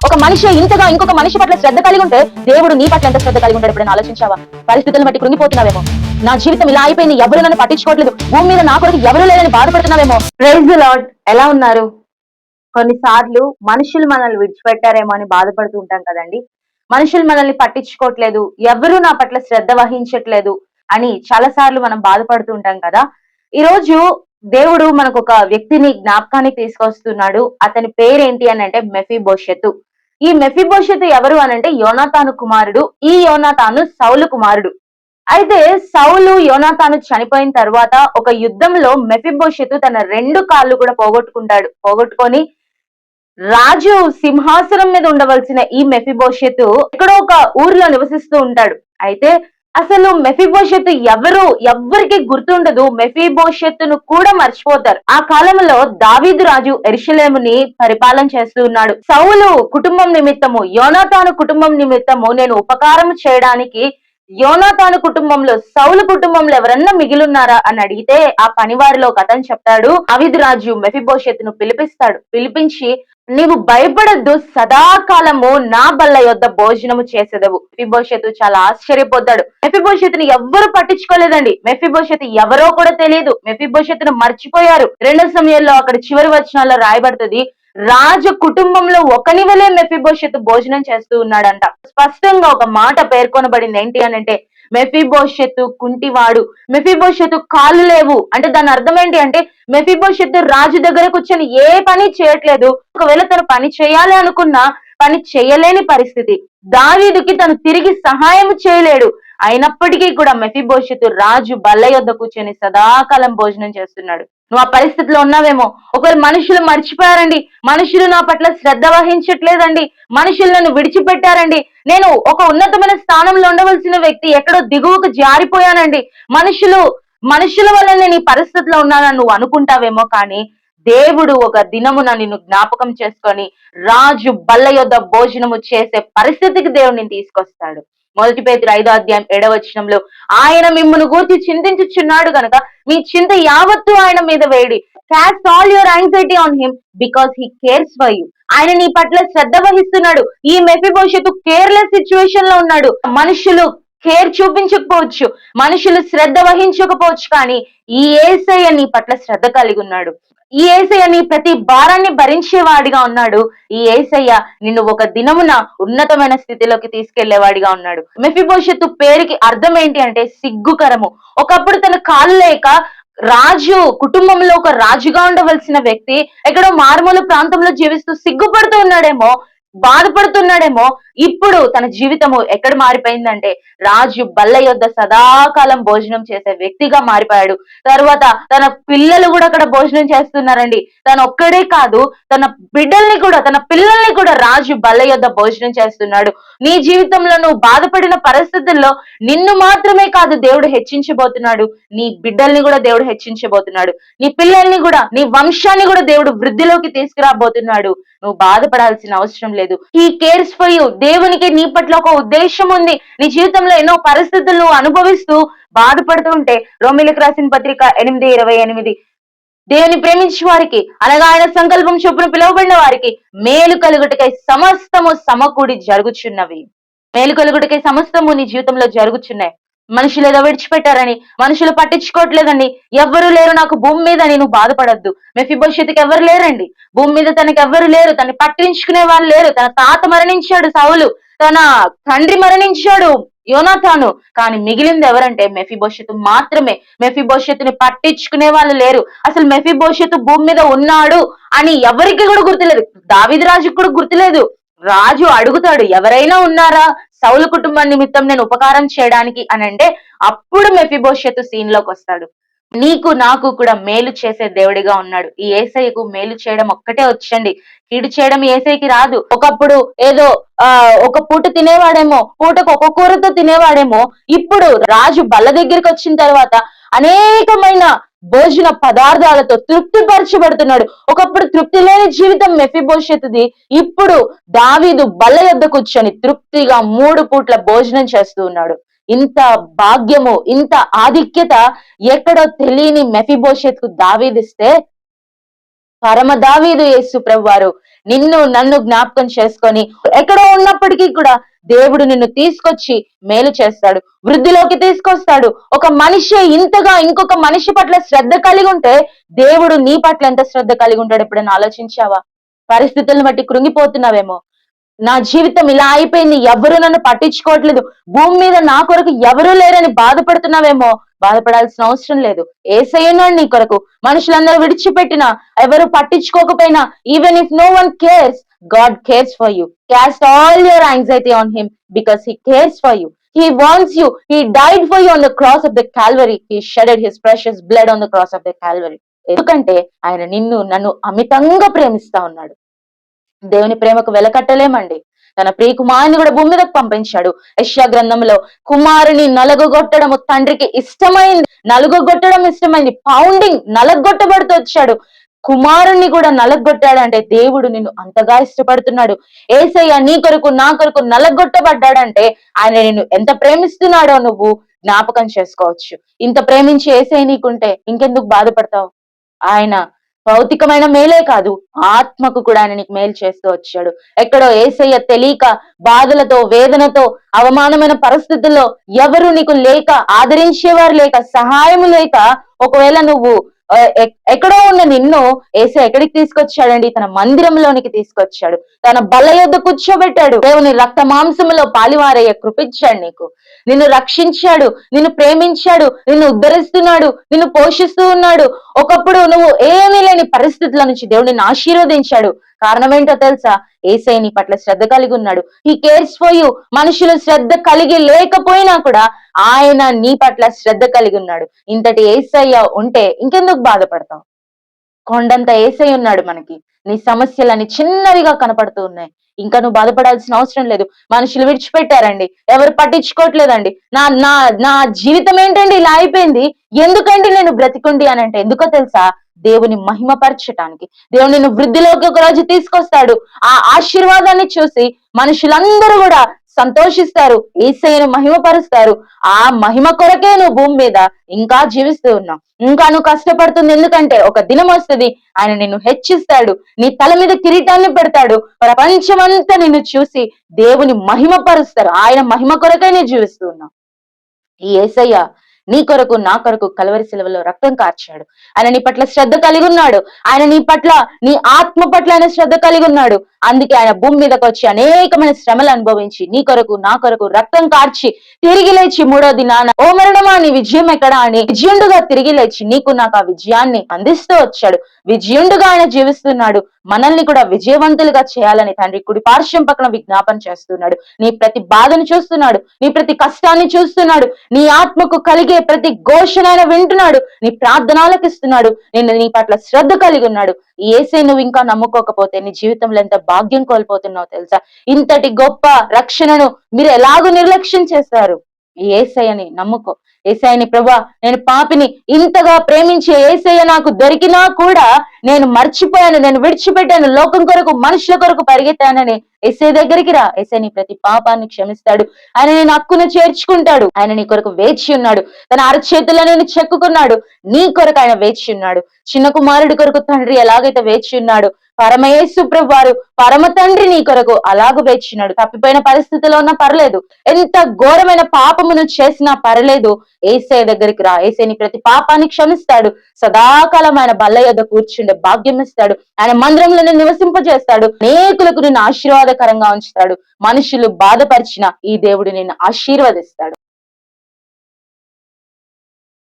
ఒక మనిషి ఇంతగా ఇంకొక మనిషి పట్ల శ్రద్ధ కలిగి ఉంటే దేవుడు నీ పట్ల ఎంత శ్రద్ధ కలిగి ఉంటాడు ఎప్పుడైనా ఆలోచించావా? పరిస్థితులను బట్టి కృంగిపోతున్నావేమో, నా జీవితం ఇలా అయిపోయింది, ఎవరు నన్ను పట్టించుకోవట్లేదు, భూమి మీద నా కొరకు ఎవరు లేదని బాధపడుతున్నావేమో. Praise the lord. ఎలా ఉన్నారు? కొన్నిసార్లు మనుషులు మనల్ని విడిచిపెట్టారేమో అని బాధపడుతూ ఉంటాం కదండి. మనుషులు మనల్ని పట్టించుకోవట్లేదు, ఎవరు నా పట్ల శ్రద్ధ వహించట్లేదు అని చాలా సార్లు మనం బాధపడుతూ ఉంటాం కదా. ఈ రోజు దేవుడు మనకు ఒక వ్యక్తిని జ్ఞాపకానికి తీసుకొస్తున్నాడు. అతని పేరేంటి అని అంటే మెఫీబోషెతు. ఈ మెఫీబోషెతు ఎవరు అనంటే యోనాతాను కుమారుడు. ఈ యోనాతాను సౌలు కుమారుడు. అయితే సౌలు యోనాతాను చనిపోయిన తర్వాత ఒక యుద్ధంలో మెఫీబోషెతు తన 2 కాళ్ళు కూడా పోగొట్టుకొని రాజు సింహాసనం మీద ఉండవలసిన ఈ మెఫీబోషెతు ఎక్కడో ఒక ఊరిలో నివసిస్తూ ఉంటాడు. అయితే అసలు మెఫీబోషెతు ఎవ్వరికి గుర్తుండదు. మెఫీబోషెతును కూడా మర్చిపోతారు. ఆ కాలంలో దావీదు రాజు యెరూషలేముని పరిపాలన చేస్తూ ఉన్నాడు. సౌలు కుటుంబం నిమిత్తము, యోనాతాను కుటుంబం నిమిత్తము నేను ఉపకారం చేయడానికి యోనాతాను కుటుంబంలో, సౌలు కుటుంబంలో ఎవరన్నా మిగిలిన్నారా అని అడిగితే ఆ పనివారిలో ఒక అతను చెప్తాడు. దావీదు రాజు మెఫీబోషెతును పిలిపించి నీవు భయపడద్దు, సదాకాలము నా బల్ల యొద్ద భోజనము చేసేదవు. మెఫీబోషెతు చాలా ఆశ్చర్యపోతాడు. మెఫీబోషెతుని ఎవ్వరు పట్టించుకోలేదండి. మెఫీబోషెతు ఎవరో కూడా తెలియదు. మెఫీబోషెతును మర్చిపోయారు. 2 సమయంలో అక్కడ చివరి వచనాల్లో రాయబడుతుంది, రాజు కుటుంబంలో ఒకని వలే మెఫీబోషెతు భోజనం చేస్తూ ఉన్నాడంట. స్పష్టంగా ఒక మాట పేర్కొనబడింది. ఏంటి అనంటే మెఫీబోషెతు కుంటివాడు, మెఫీబోషెతు కాళ్ళు లేవు. అంటే దాని అర్థం ఏంటి అంటే మెఫీబోషెతు రాజు దగ్గర కూర్చొని ఏ పని చేయట్లేదు. ఒకవేళ తను పని చేయాలి అనుకున్నా పని చేయలేని పరిస్థితి. దావీదుకి తను తిరిగి సహాయం చేయలేడు. అయినప్పటికీ కూడా మెఫీబోషెతు రాజు బల్ల యొద్ద కూర్చొని సదాకాలం భోజనం చేస్తున్నాడు. నువ్వు ఆ పరిస్థితిలో ఉన్నావేమో. ఒకవేళ మనుషులు మర్చిపోయారండి, మనుషులు నా పట్ల శ్రద్ధ వహించట్లేదండి, మనుషులు నన్ను విడిచిపెట్టారండి, నేను ఒక ఉన్నతమైన స్థానంలో ఉండవలసిన వ్యక్తి ఎక్కడో దిగువకు జారిపోయానండి, మనుషుల వల్ల నేను ఈ పరిస్థితిలో ఉన్నానని నువ్వు అనుకుంటావేమో. కానీ దేవుడు ఒక దినమున నిన్ను జ్ఞాపకం చేసుకొని రాజు బల్ల యొద్ద భోజనము చేసే పరిస్థితికి దేవుడు నిన్ను తీసుకొస్తాడు. 1 పేతురు 5వ అధ్యాయం 7వ వచనంలో ఆయన మిమ్మును గూర్చి చింతించుచున్నాడు గనుక మీ చింత యావత్తు ఆయన మీద వేడి. Caste all your anxiety on him because he cares for you. ఆయన నీ పట్ల శ్రద్ధ వహిస్తున్నాడు. ఈ మెఫీబోషెతు కేర్లెస్ సిచ్యువేషన్ లో ఉన్నాడు. మనుషులు కేర్ చూపించకపోవచ్చు, మనుషులు శ్రద్ధ వహించకపోవచ్చు, కానీ ఈ యేసయ్య నీ పట్ల శ్రద్ధ కలిగి ఉన్నాడు. ఈ యేసయ్య నీ ప్రతి భారాన్ని భరించేవాడిగా ఉన్నాడు. ఈ యేసయ్య నిన్ను ఒక దినమున ఉన్నతమైన స్థితిలోకి తీసుకెళ్లేవాడిగా ఉన్నాడు. మెఫీబోషెతు పేరుకి అర్థం ఏంటి అంటే సిగ్గుకరము. ఒకప్పుడు తన కాళ్ళు లేక రాజు కుటుంబంలో ఒక రాజుగా ఉండవలసిన వ్యక్తి ఎక్కడో మారుమూల ప్రాంతంలో జీవిస్తూ సిగ్గుపడుతూ ఉన్నాడేమో, బాధపడుతున్నాడేమో. ఇప్పుడు తన జీవితము ఎక్కడ మారిపోయిందంటే రాజు బల్ల యొద్ద సదాకాలం భోజనం చేసే వ్యక్తిగా మారిపోయాడు. తర్వాత తన పిల్లలు కూడా అక్కడ భోజనం చేస్తున్నారండి. తను ఒక్కడే కాదు, తన పిల్లల్ని కూడా రాజు బల్ల యొద్ద భోజనం చేస్తున్నాడు. నీ జీవితంలో నువ్వు బాధపడిన పరిస్థితుల్లో నిన్ను మాత్రమే కాదు దేవుడు హెచ్చించబోతున్నాడు, నీ బిడ్డల్ని కూడా దేవుడు హెచ్చించబోతున్నాడు, నీ పిల్లల్ని కూడా, నీ వంశాన్ని కూడా దేవుడు వృద్ధిలోకి తీసుకురాబోతున్నాడు. నువ్వు బాధపడాల్సిన అవసరం లేదు. He cares for you. దేవునికి నీ పట్ల ఒక ఉద్దేశం ఉంది. నీ జీవితంలో ఎన్నో పరిస్థితులు నువ్వు అనుభవిస్తూ బాధపడుతూ ఉంటే రోమీయులకు రాసిన పత్రిక 8:28 దేవుని ప్రేమించే వారికి అనగా ఆయన సంకల్పం చొప్పున పిలువబడిన వారికి మేలు కలుగుటకై సమస్తము సమకూడి జరుగుచున్నవి. మేలు కలుగుటకై సమస్తము నీ జీవితంలో జరుగుచున్నాయి. మనుషులు ఏదో విడిచిపెట్టారని, మనుషులు పట్టించుకోవట్లేదని, ఎవ్వరు లేరు నాకు భూమి మీద అని నువ్వు బాధపడద్దు. మెఫీబోషెతుకి ఎవరు లేరండి భూమి మీద, తనకి ఎవ్వరు లేరు, తనని పట్టించుకునే వాళ్ళు లేరు. తన తాత మరణించాడు సౌలు, తన తండ్రి మరణించాడు యోనాతాను, కానీ మిగిలింది ఎవరంటే మెఫీబోషెతు మాత్రమే. మెఫీబోషెతుని పట్టించుకునే వాళ్ళు లేరు. అసలు మెఫీబోషెతు భూమి మీద ఉన్నాడు అని ఎవరికి కూడా గుర్తులేదు. దావీదు రాజుకు కూడా గుర్తులేదు. రాజు అడుగుతాడు, ఎవరైనా ఉన్నారా సౌలు కుటుంబం నిమిత్తం నేను ఉపకారం చేయడానికి అని అంటే అప్పుడు మెఫీబోషెతు సీన్ లోకి వస్తాడు. నీకు నాకు కూడా మేలు చేసే దేవుడిగా ఉన్నాడు. ఈ యేసయ్యకు మేలు చేయడం ఒక్కటే వచ్చండి, కీడు చేయడం యేసయ్యకి రాదు. ఒకప్పుడు ఏదో ఒక పూట తినేవాడేమో, పూటకు ఒక కూరతో తినేవాడేమో, ఇప్పుడు రాజు బల్ల దగ్గరికి వచ్చిన తర్వాత అనేకమైన భోజన పదార్థాలతో తృప్తిపరచబడుతున్నాడు. ఒకప్పుడు తృప్తి లేని జీవితం మెఫీబోషెతుది, ఇప్పుడు దావీదు బల్ల యొద్ద కూర్చొని తృప్తిగా 3 పూట్ల భోజనం చేస్తూ ఉన్నాడు. ఇంత భాగ్యము, ఇంత ఆధిక్యత ఎక్కడో తెలియని మెఫీబోషెతుకు దావీదిస్తే పరమ దావీదు యేసు ప్రభువారు నిన్ను నన్ను జ్ఞాపకం చేసుకొని ఎక్కడో ఉన్నప్పటికీ కూడా దేవుడు నిన్ను తీసుకొచ్చి మేలు చేస్తాడు, వృద్ధిలోకి తీసుకొస్తాడు. ఒక మనిషి ఇంతగా ఇంకొక మనిషి పట్ల శ్రద్ధ కలిగి ఉంటే దేవుడు నీ పట్ల ఎంత శ్రద్ధ కలిగి ఉంటాడు ఎప్పుడైనా ఆలోచించావా? పరిస్థితులను బట్టి కృంగిపోతున్నావేమో, నా జీవితం ఇలా అయిపోయింది, ఎవరు నన్ను పట్టించుకోవట్లేదు, భూమి మీద నా కొరకు ఎవరూ లేరని బాధపడుతున్నావేమో, బాధపడాల్సిన అవసరం లేదు. ఏసయ్యున్నాడు నీ కొరకు. మనుషులందరూ విడిచిపెట్టినా, ఎవరు పట్టించుకోకపోయినా, even if no one cares, God cares for you. Cast all your anxiety on him because he cares for you. He wants you. He died for you on the cross of the Calvary. He shedded his precious blood on the cross of the Calvary. ఎందుకంటే ఆయన నిన్ను నన్ను అమితంగా ప్రేమిస్తా ఉన్నాడు. దేవుని ప్రేమకు వెలకట్టలేమండి. తన ప్రియ కుమారుని కూడా భూమి మీదకు పంపించాడు. యెషయా గ్రంథంలో కుమారుని నలగొట్టడము తండ్రికి ఇష్టమైంది, నలుగొట్టడం ఇష్టమైంది. పౌండింగ్, నలగొట్టబడుతూ వచ్చాడు. కుమారుణ్ణి కూడా నలగొట్టాడంటే దేవుడు నిన్ను అంతగా ఇష్టపడుతున్నాడు. ఏసయ్య నీ కొరకు నా కొరకు నలగొట్టబడ్డాడంటే ఆయన నిన్ను ఎంత ప్రేమిస్తున్నాడో నువ్వు జ్ఞాపకం చేసుకోవచ్చు. ఇంత ప్రేమించి ఏసయ్య నీకుంటే ఇంకెందుకు బాధపడతావు? ఆయన భౌతికమైన మేలే కాదు, ఆత్మకు కూడా ఆయన నీకు మేలు చేస్తూ వచ్చాడు. ఎక్కడో ఏసయ్య తెలియక బాధలతో, వేదనతో, అవమానమైన పరిస్థితుల్లో ఎవరు నీకు లేక, ఆదరించేవారు లేక, సహాయం లేక, ఒకవేళ నువ్వు ఎక్కడో ఉన్న నిన్ను ఏసయ్య ఎక్కడికి తీసుకొచ్చాడండి? తన మందిరంలోనికి తీసుకొచ్చాడు. తన బల్ల యొద్ద కూర్చోబెట్టాడు. దేవుని రక్త మాంసములో పాలివారయ్య కృపించాడు నీకు. నిన్ను రక్షించాడు, నిన్ను ప్రేమించాడు, నిన్ను ఉద్ధరిస్తున్నాడు, నిన్ను పోషిస్తూ ఉన్నాడు. ఒకప్పుడు నువ్వు ఏమీ లేని పరిస్థితుల నుంచి దేవుడు నిన్ను ఆశీర్వదించాడు. కారణం ఏంటో తెలుసా? ఏసయ్య నీ పట్ల శ్రద్ధ కలిగి ఉన్నాడు. He cares for you. మనుషులు శ్రద్ధ కలిగి లేకపోయినా కూడా ఆయన నీ పట్ల శ్రద్ధ కలిగి ఉన్నాడు. ఇంతటి ఏసయ్య ఉంటే ఇంకెందుకు బాధపడతావు? కొండంత ఏసయ్య ఉన్నాడు మనకి. నీ సమస్యలని చిన్నవిగా కనపడుతూ ఉన్నాయి, ఇంకా నువ్వు బాధపడాల్సిన అవసరం లేదు. మనుషులు విడిచిపెట్టారండి, ఎవరు పట్టించుకోవట్లేదండి. నా నా నా జీవితం ఏంటండి ఇలా అయిపోయింది, ఎందుకండి నేను బ్రతికుండి అని అంటే ఎందుకో తెలుసా? దేవుని మహిమపరచటానికి. దేవుడు నిన్ను వృద్ధిలోకి ఒక రోజు తీసుకొస్తాడు. ఆ ఆశీర్వాదాన్ని చూసి మనుషులందరూ కూడా సంతోషిస్తారు, యేసయ్యను మహిమపరుస్తారు. ఆ మహిమ కొరకే నువ్వు భూమి మీద ఇంకా జీవిస్తూ ఉన్నావు. ఇంకా నువ్వు కష్టపడుతుంది ఎందుకంటే ఒక దినం వస్తుంది, ఆయన నిన్ను హెచ్చిస్తాడు, నీ తల మీద కిరీటాన్ని పెడతాడు. ప్రపంచమంతా నిన్ను చూసి దేవుని మహిమపరుస్తారు. ఆయన మహిమ కొరకే నేను జీవిస్తూ ఉన్నావు. ఈ యేసయ్య నీ కొరకు నా కొరకు కలవరి శిలువలో రక్తం కార్చాడు. ఆయన నీ పట్ల శ్రద్ధ కలిగి ఉన్నాడు. ఆయన నీ పట్ల, నీ ఆత్మ పట్ల ఆయన శ్రద్ధ కలిగి ఉన్నాడు. అందుకే ఆయన భూమి మీదకి వచ్చి అనేకమైన శ్రమలు అనుభవించి నీ కొరకు నా కొరకు రక్తం కార్చి తిరిగి లేచి మూడో దినాన ఓ మరణమా నీ విజయం ఎక్కడా అని విజయుండుగా తిరిగి లేచి నీకు నాకు ఆ విజయాన్ని అందిస్తూ వచ్చాడు. విజయుండుగా ఆయన జీవిస్తున్నాడు. మనల్ని కూడా విజయవంతులుగా చేయాలని తండ్రి కుడి పార్శ్వం పక్కన విజ్ఞాపన చేస్తున్నాడు. నీ ప్రతి బాధను చూస్తున్నాడు, నీ ప్రతి కష్టాన్ని చూస్తున్నాడు, నీ ఆత్మకు కలిగే ప్రతి ఘోషణ ఆయన వింటున్నాడు, నీ ప్రార్థనలకు ఇస్తున్నాడు. నిన్ను నీ పట్ల శ్రద్ధ కలిగి ఉన్నాడు. ఈ యేసయ్య నువ్వు ఇంకా నమ్ముకోకపోతే నీ జీవితంలో ఎంత భాగ్యం కోల్పోతున్నావు తెలుసా? ఇంతటి గొప్ప రక్షణను మీరు ఎలాగూ నిర్లక్ష్యం చేస్తారు. ఈ యేసయ్యని నమ్ముకో. యేసయ్యని, ప్రభా నేను పాపిని, ఇంతగా ప్రేమించే యేసయ్య నాకు దొరికినా కూడా నేను మర్చిపోయాను, నేను విడిచిపెట్టాను, లోకం కొరకు మనుషుల కొరకు పరిగెత్తానని యేసయ్య దగ్గరికి రా. యేసయ్య నీ ప్రతి పాపాన్ని క్షమిస్తాడు. ఆయన నేను హక్కును చేర్చుకుంటాడు. ఆయన నీ కొరకు వేచి ఉన్నాడు. తన అరచేతుల్లో నేను చెక్కుకున్నాడు. నీ కొరకు ఆయన వేచి ఉన్నాడు. చిన్న కుమారుడి కొరకు తండ్రి ఎలాగైతే వేచి ఉన్నాడు, పరమయేసు ప్రభు వారు పరమ తండ్రి నీ కొరకు అలాగూ వేచినాడు. తప్పిపోయిన పరిస్థితిలో ఉన్నా పర్లేదు, ఎంత ఘోరమైన పాపమును చేసినా పర్లేదు, యేసయ్య దగ్గరికి రా. యేసయ్య నీ ప్రతి పాపాన్ని క్షమిస్తాడు. సదాకాలం ఆయన బల్ల యొద్ద కూర్చుండే భాగ్యం ఇస్తాడు. ఆయన మందిరంలో నిన్ను నివసింపజేస్తాడు. అనేకులకు నిన్ను ఆశీర్వాదకరంగా ఉంచుతాడు. మనుషులు బాధపరిచిన ఈ దేవుడు నిన్ను ఆశీర్వదిస్తాడు.